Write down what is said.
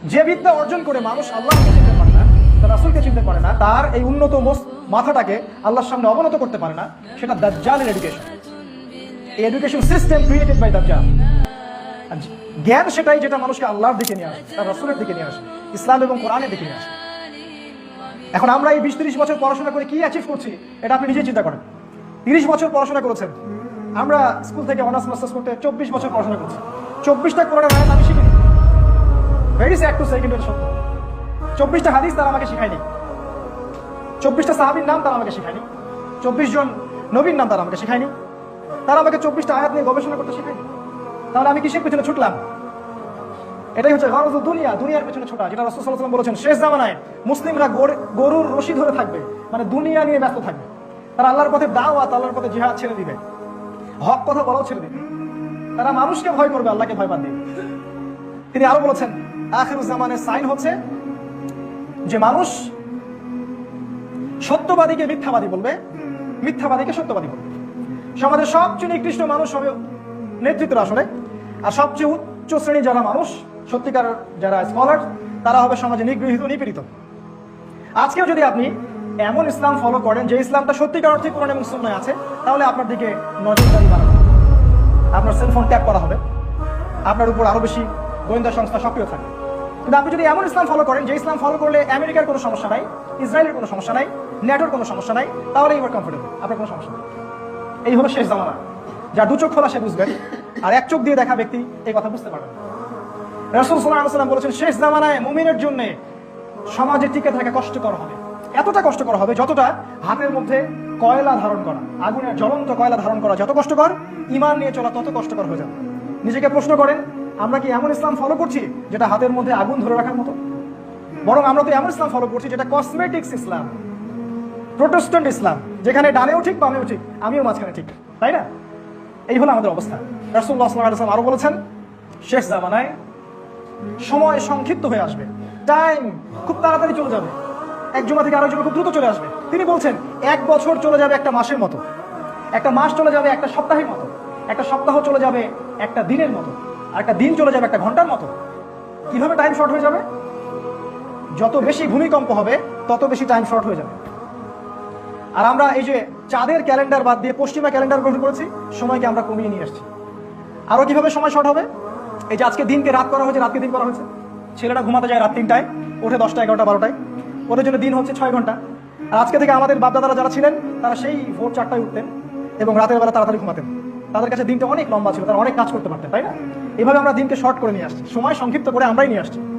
যে বিদ্যা অর্জন করে মানুষ আল্লাহকে চিনতে পারে না, তার রাসূলকে চিনতে পারে না, তার এই উন্নত মাথাটাকে আল্লাহর সামনে অবনত করতে পারে না, সেটা দাজ্জালের এডুকেশন। এই এডুকেশন সিস্টেম ক্রিয়েটেড বাই দাজ্জাল। জ্ঞান সেটাই যেটা মানুষকে আল্লাহর দিকে নিয়ে আসে, তার রাসূলের দিকে নিয়ে আসে, ইসলাম এবং কোরআনের দিকে নিয়ে আসে। এখন আমরা এই 20-30 বছর পড়াশোনা করে কি অ্যাচিভ করছি এটা আপনি নিজে চিন্তা করেন। 30 বছর পড়াশোনা করেছেন, আমরা স্কুল থেকে অনার্স মাস্টার্স করতে 24 বছর পড়াশোনা করছি। 24টা কোরআনের আয়াত আমি শিখিনি। ভেরি স্যাড টু সে, কিন্তু সত্য। 24টা হাদিস তারা আমাকে শিখায়নি। 24টা সাহাবীর নাম তারা আমাকে শিখায়নি। 24 জন নবীর নাম তারা আমাকে শিখায়নি। তারা আমাকে 24টা আয়াত নিয়ে গবেষণা করতে শিখায়নি। তাহলে আমি কিসের পেছনে ছুটলাম? এটাই হচ্ছে গরজুদ দুনিয়া, দুনিয়ার পেছনে ছোটা, যেটা রাসূল সাল্লাল্লাহু আলাইহি ওয়াসাল্লাম বলেছেন শেষ জামানায় মুসলিমরা গরুর রশি ধরে থাকবে, মানে দুনিয়া নিয়ে ব্যস্ত থাকবে। তারা আল্লাহর পথে দাওয়াত, আল্লাহর পথে জিহাদ ছেড়ে দিবে, হক কথা বলাও ছেড়ে দিবে। তারা মানুষকে ভয় করবে, আল্লাহকে ভয় বাদ দিবে। তিনি আরো বলেছেন আখিরুজ জামানের সাইন হচ্ছে যে মানুষ সত্যবাদীকে মিথ্যাবাদী বলবে, মিথ্যাবাদীকে সত্যবাদী বলবে। সমাজের সবচেয়ে নিকৃষ্ট মানুষ হবে নেতৃত্বের আসনে, আর সবচেয়ে উচ্চ শ্রেণী যারা মানুষ, সত্যিকার যারা স্কলার, তারা হবে সমাজে নিগৃহীত, নিপীড়িত। আজকেও যদি আপনি এমন ইসলাম ফলো করেন যে ইসলামটা সত্যিকার অর্থে কোরআন এবং সুন্নাহয় আছে, তাহলে আপনার দিকে নজরদারি বাড়ানো হবে, আপনার সেলফোন ট্যাপ করা হবে, আপনার উপর আরো বেশি গোয়েন্দা সংস্থা সক্রিয় থাকবে। কিন্তু আপনি যদি এমন ইসলাম ফলো করেন যে ইসলাম ফলো করলে আমেরিকার কোনো সমস্যা নাই, ইসরায়েলের কোনো সমস্যা নাই, ন্যাটোর কোনো সমস্যা নাই, তাহলে ইউ আর কমফোর্টেবল, আপনার কোনো সমস্যা নেই। এই হলো শেষ জামানা। যার দু চোখ খোলা সে বুঝবেন, আর এক চোখ দিয়ে দেখা ব্যক্তি এই কথা বুঝতে পারবেন। রাসূল সাল্লাল্লাহু আলাইহি ওয়াসাল্লাম বলেছেন শেষ জামানায় মুমিনের জন্য সমাজে টিকে থাকা কষ্টকর হবে। এতটা কষ্টকর হবে যতটা হাতের মধ্যে কয়লা ধারণ করা, আগুনের জ্বলন্ত কয়লা ধারণ করা যত কষ্টকর, ঈমান নিয়ে চলা তত কষ্টকর হয়ে যাবে। নিজেকে প্রশ্ন করেন, আমরা কি এমন ইসলাম ফলো করছি যেটা হাতের মধ্যে আগুন ধরে রাখার মতো? বরং আমরা তো এমন ইসলাম ফলো করছি যেটা কসমেটিক্স ইসলাম, প্রোটেস্ট্যান্ট ইসলাম, যেখানে ডানেও ঠিক বামেও ঠিক, আমিও মাঝখানে ঠিক, তাই না? এই হলো আমাদের অবস্থা। রাসূলুল্লাহ সাল্লাল্লাহু আলাইহি ওয়াসাল্লাম আরো বলেছেন শেষ জামানায় সময় সংক্ষিপ্ত হয়ে আসবে, টাইম খুব তাড়াতাড়ি চলে যাবে, এক জুমা থেকে আরেক জুমা খুব দ্রুত চলে আসবে। তিনি বলছেন 1 বছর চলে যাবে একটা মাসের মতো, একটা মাস চলে যাবে একটা সপ্তাহের মতো, একটা সপ্তাহ চলে যাবে একটা দিনের মতো, আর একটা দিন চলে যাবে একটা ঘন্টার মতো। কিভাবে টাইম শর্ট হয়ে যাবে? যত বেশি ভূমিকম্প হবে তত বেশি টাইম শর্ট হয়ে যাবে। আর আমরা এই যে চাঁদের ক্যালেন্ডার বাদ দিয়ে পশ্চিমা ক্যালেন্ডার গ্রহণ করেছি, সময়কে আমরা কমিয়ে নিয়ে আসছি। আরো কিভাবে সময় শর্ট হবে? এই যে আজকে দিনকে রাত করা হয়েছে, রাতকে দিন করা হয়েছে। ছেলেরা ঘুমাতে যায় রাত 3টায়, ওঠে 10টা, 11টা, 12টায়, ওদের জন্য দিন হচ্ছে 6 ঘন্টা। আর আজকে থেকে আমাদের বাপদাদারা যারা ছিলেন তারা সেই ভোর 4টায় উঠতেন এবং রাতের বেলা তাড়াতাড়ি ঘুমাতেন। তাদের কাছে দিনটা অনেক লম্বা ছিল, তারা অনেক কাজ করতে পারতেন, তাই না? এভাবে আমরা দিনকে শর্ট করে নিয়ে আসছি, সময় সংক্ষিপ্ত করে আমরাই নিয়ে আসছি।